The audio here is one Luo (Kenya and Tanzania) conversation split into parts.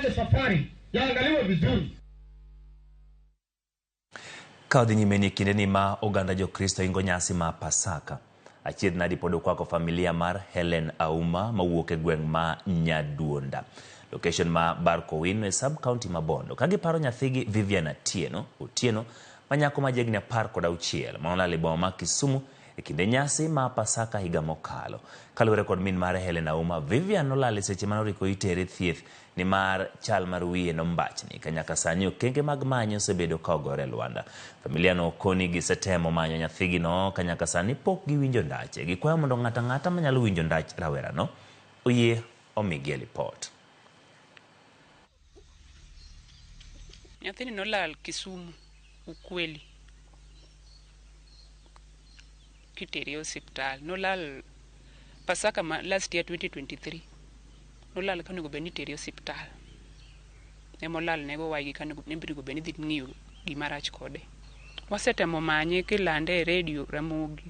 tuanze safari yaangaliwe vizuri. Kaudhi nyimeni kindeni ma oganda jo Kristo ingo nyasi ma Pasaka. Achiedh nadi podo kwako familia mar Helen Auma mawuok e gweng' ma Nyaduonda. Location ma Barkowin e sub-county ma Bondo. Kagiparo nyathigi Vivian Otieno manyako ma jegni 16 manolal e boma ma Kisumu e kinde nyasi ma Pasaka higa mokalo. Kaluwore kod min mar Helen Auma, Vivian nolal e seche manoriko itere thieth ni mar chal mar wiye nombachni kanyaka sani okenge mag manyo osebedo ka ogore Luanda. Familia no koni gisetemo manyo nyathigi no kanyaka sani pok giwinjo ndache. Gikwayo mondo ng'ata manyalo winjo ndach rawera no oyie omigi report. Nyathini nolal Kisumu ukweli kitere hospital. Nolal Pasaka last year 2023. Nolal kanogo beni tere hospital. Nemolal nego waygi kanogo nembirigo beni dhi ng'iyo gimarach kode. Wasetemo manye kilande e radio Ramogi.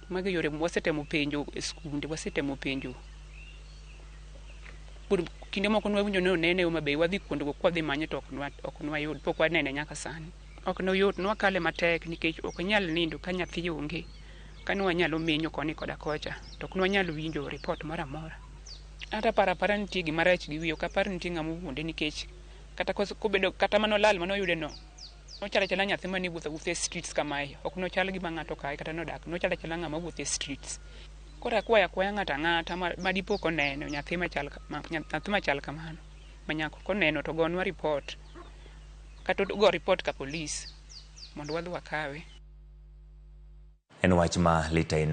Magi yore wasetemo penjo e skunde, wasetemo penjo. Kinde moko nwawinjo ne onene Homa Bay, wadhi kuonde go kwadhi manye to ok nwayud, pok wanene nyaka sani. Ok noyot, nwakale matek nikech ok nyal nindo ka nyathi onge. Kano wanyalo menyo koni koda kocha, to ok nwanyalo winjo report mara mora. Ata para nitie gimarach gi wiyo, kapar nitie ng'ama wuonde nikech kata kobedo kata manolal manoyude no. Nochala nyathi mani wuotho e streets kamae, ok nochal gima ng'ato kae kata nodak, nochala ng'ama wuotho e streets. Kora kwaya ng'ata madipo koneno nyathi machal kamano manyako koneno to gonwa report kata go report ka police mondo wadhi wakawe. En wach ma lita